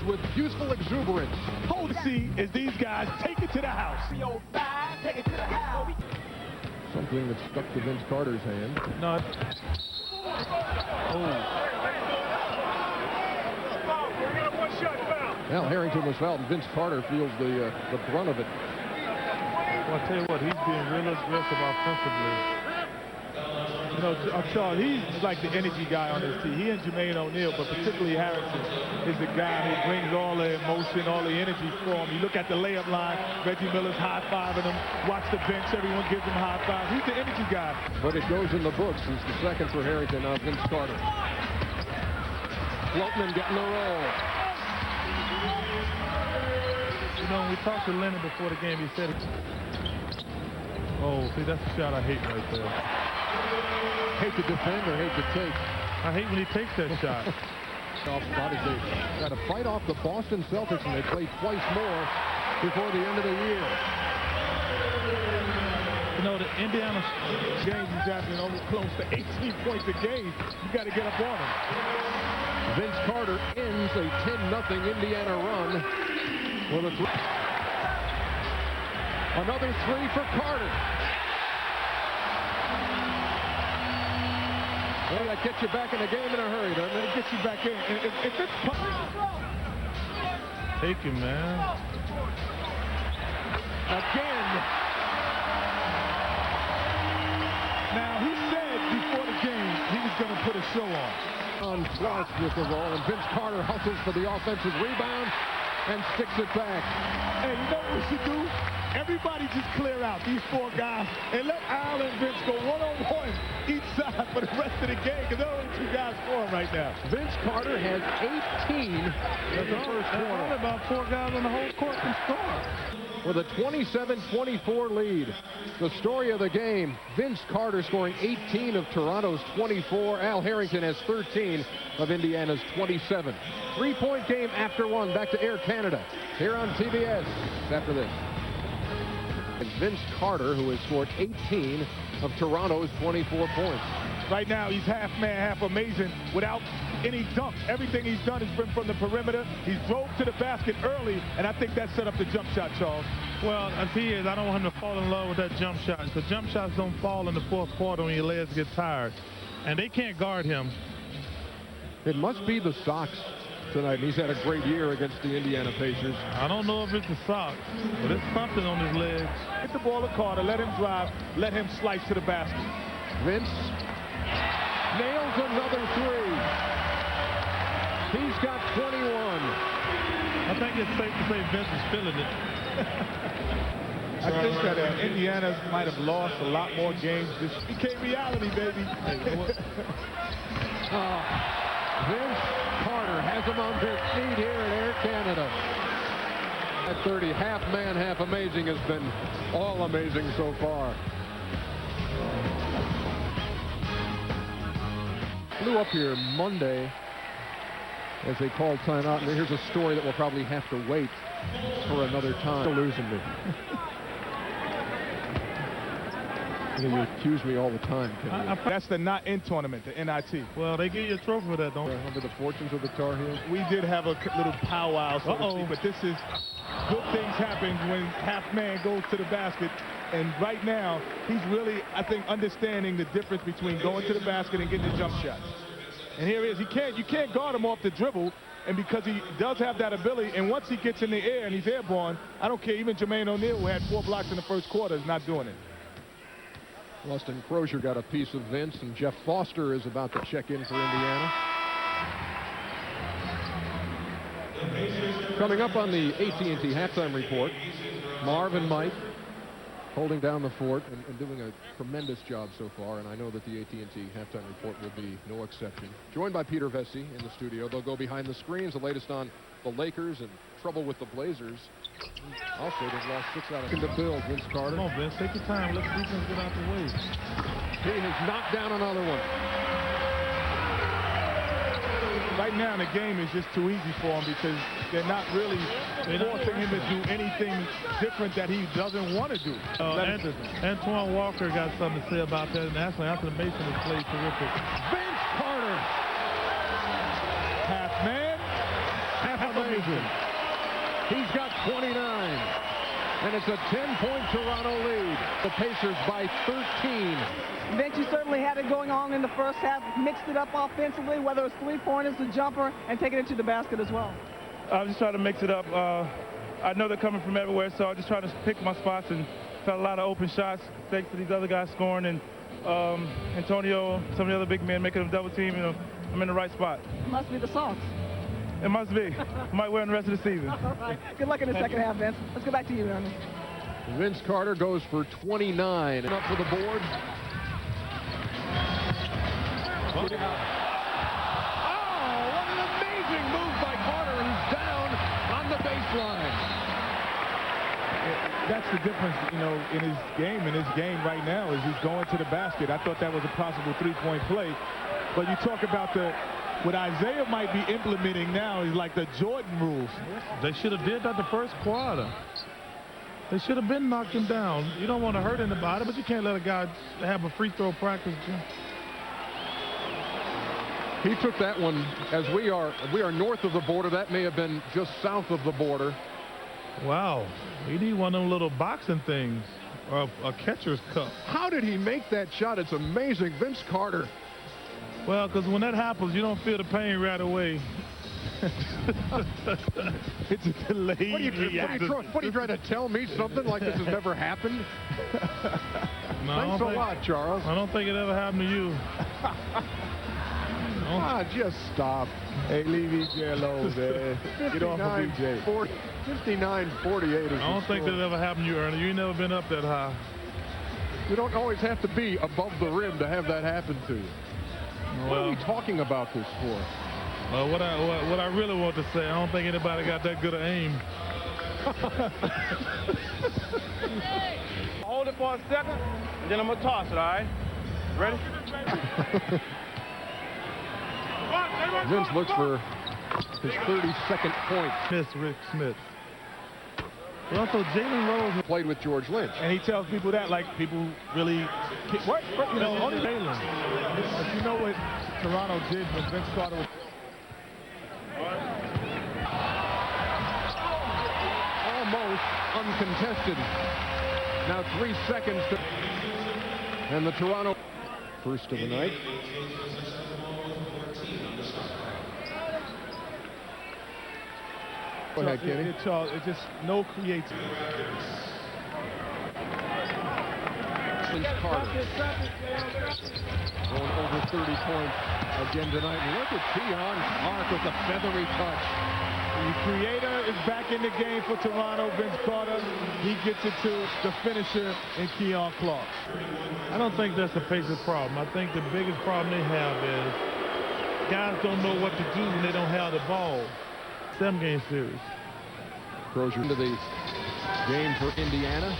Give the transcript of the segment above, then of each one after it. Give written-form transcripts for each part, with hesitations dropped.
with youthful exuberance. Hold to see as these guys take it to the house. Something that stuck to Vince Carter's hand. No. Al Harrington was fouled, and Vince Carter feels the brunt of it. Well, I'll tell you what, he's being real aggressive offensively. You know, Charles, he's like the energy guy on this team. He and Jermaine O'Neal, but particularly Harrington, is the guy who brings all the emotion, all the energy for him. You look at the layup line, Reggie Miller's high-fiving him. Watch the bench, everyone gives him high fives. He's the energy guy. But it goes in the books. It's the second for Harrington, now Vince Carter. Floatman getting the roll. You know, when we talked to Leonard before the game, he said, oh, see, that's a shot I hate right there. Hate to defend or hate to take? I hate when he takes that shot. They got to fight off the Boston Celtics, and they play twice more before the end of the year. You know, the Indiana games is averaging almost close to 18 points a game. You got to get up on him. Vince Carter ends a 10-0 Indiana run with a three. Another three for Carter. Well, that gets you back in the game in a hurry, doesn't it? It gets you back in. If it's... Take him, man. Again. Now, he said before the game he was going to put a show on. On Clark with the roll, and Vince Carter hustles for the offensive rebound and sticks it back. Hey, you know what we should do? Everybody just clear out these four guys and let Al and Vince go one-on-one each side for the rest of the game, because there are only two guys scoring right now. Vince Carter has 18 in the first quarter. About four guys on the whole court can score. With a 27-24 lead. The story of the game, Vince Carter scoring 18 of Toronto's 24. Al Harrington has 13 of Indiana's 27. Three-point game after one. Back to Air Canada here on TBS after this. And Vince Carter, who has scored 18 of Toronto's 24 points. Right now, he's half man, half amazing without any dunks. Everything he's done has been from the perimeter. He's drove to the basket early, and I think that set up the jump shot, Charles. Well, as he is, I don't want him to fall in love with that jump shot. The jump shots don't fall in the fourth quarter when your legs get tired, and they can't guard him. It must be the socks tonight. He's had a great year against the Indiana Pacers. I don't know if it's the socks, but it's something on his legs. Get the ball to Carter, let him drive, let him slice to the basket. Vince nails another three. He's got 21. I think it's safe to say Vince is feeling it. I think that Indiana might have lost a lot more games. This became reality, baby. Vince Carter has him on his feet here at Air Canada. At 30, half man, half amazing has been all amazing so far. Flew up here Monday as they called timeout, and here's a story that will probably have to wait for another time. You're losing me. You accuse me all the time. That's the not in tournament, the NIT. Well, they give you a trophy for that, don't they? Remember the fortunes of the Tar Heels? We did have a little powwow, so to speak, but this is good things happen when half man goes to the basket. And right now, he's really, I think, understanding the difference between going to the basket and getting the jump shots. And here he is. You can't guard him off the dribble, and because he does have that ability, and once he gets in the air and he's airborne, I don't care. Even Jermaine O'Neal, who had 4 blocks in the first quarter, is not doing it. Austin Crozier got a piece of Vince, and Jeff Foster is about to check in for Indiana. Coming up on the AT&T halftime report, Marv and Mike holding down the fort and doing a tremendous job so far, and I know that the AT&T halftime report will be no exception. Joined by Peter Vesey in the studio. They'll go behind the screens, the latest on the Lakers and trouble with the Blazers. Also, they've lost 6 out of to build. Vince Carter. Come on, Vince, take your time. Let the defense get out the way. He has knocked down another one. Right now, the game is just too easy for him because they're not really forcing him to do anything different that he doesn't want to do. Antoine Walker got something to say about that, and actually, Anthony Mason has played terrific. Vince Carter. Half man, half amazing. conversion. He's got 29. And it's a 10-point Toronto lead. The Pacers by 13. Vince, you certainly had it going on in the first half, mixed it up offensively, whether it's three-pointers, the jumper, and taking it to the basket as well. I'm just trying to mix it up. I know they're coming from everywhere, so I just try to pick my spots and got a lot of open shots thanks to these other guys scoring and Antonio, some of the other big men making them double team. You know, I'm in the right spot. Must be the socks. It must be. Might wear them the rest of the season. All right. Good luck in the second half, Vince. Let's go back to you, Ernie. Vince Carter goes for 29. Up for the board. Oh, what an amazing move by Carter, who's down on the baseline. That's the difference, you know, in his game right now is he's going to the basket. I thought that was a possible three-point play. But you talk about what Isaiah might be implementing now is like the Jordan rules. They should have did that the first quarter. They should have been knocked him down. You don't want to hurt anybody, but you can't let a guy have a free throw practice. He took that one as we are north of the border. That may have been just south of the border. Wow, he need one of them little boxing things, or a catcher's cup. How did he make that shot? It's amazing. Vince Carter. Well, because when that happens, you don't feel the pain right away. It's a delayed reaction. What are you trying to tell me? Something like this has never happened? No, Thanks a lot, Charles. I don't think it ever happened to you. Just stop. Hey, leave EJ alone, man. Get off of EJ. 59-48 is I don't think that ever happened to you, Ernie. You ain't never been up that high. You don't always have to be above the rim to have that happen to you. What are we talking about this for? What I really want to say, I don't think anybody got that good of aim. Hold it for a second, and then I'm going to toss it, all right? Ready? Vince looks for his 32nd point. Rick Smith. But also, Jalen Rose Played with George Lynch. And he tells people that like people really, what? You know, only Jalen. But you know what Toronto did when Vince Carter was. Almost uncontested. Now 3 seconds to, and the Toronto first of the night. Go ahead, Kenny. Charles, it just no creativity. Vince Carter going over 30 points again tonight. And look at Keon Clark with a feathery touch. The creator is back in the game for Toronto. Vince Carter, he gets it to the finisher in Keon Clark. I don't think that's the Pacers' problem. I think the biggest problem they have is guys don't know what to do when they don't have the ball. 7-game series. Crozier into the game for Indiana.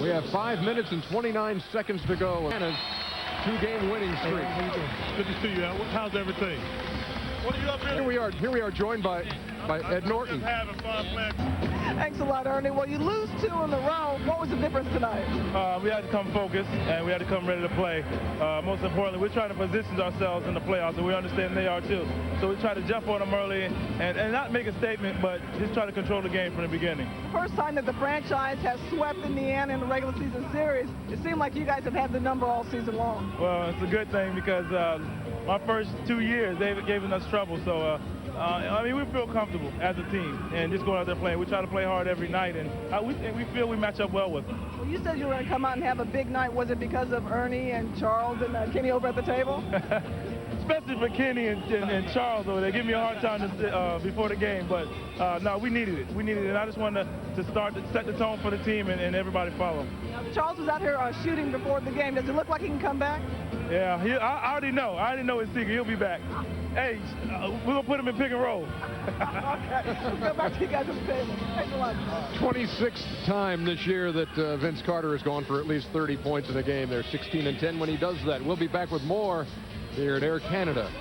We have 5 minutes and 29 seconds to go. Indiana's 2-game winning streak. Good to see you. How's everything? What are you up here? Here we are joined by Ed Norton. Having fun playing. Thanks a lot, Ernie. Well, you lose 2 in a row. What was the difference tonight? We had to come focused, and we had to come ready to play. Most importantly, we're trying to position ourselves in the playoffs, and we understand they are too. So we try to jump on them early and not make a statement, but just try to control the game from the beginning. First time that the franchise has swept Indiana in the regular season series. It seemed like you guys have had the number all season long. Well, it's a good thing because my first 2 years, they've given us trouble. So, I mean, we feel comfortable as a team and just going out there playing. We try to play hard every night, and we feel we match up well with them. Well, you said you were going to come out and have a big night. Was it because of Ernie and Charles and Kenny over at the table? Especially for Kenny and Charles over there. They give me a hard time before the game, but no, we needed it. We needed it, and I just wanted to set the tone for the team and everybody follow. Charles was out here shooting before the game. Does it look like he can come back? Yeah, I already know. I already know his secret. He'll be back. Hey, we're going to put him in pick and roll. Okay, let's go back to you guys at the table. Thanks a lot. 26th time this year that Vince Carter has gone for at least 30 points in a game. They're 16-10 when he does that. We'll be back with more here at Air Canada.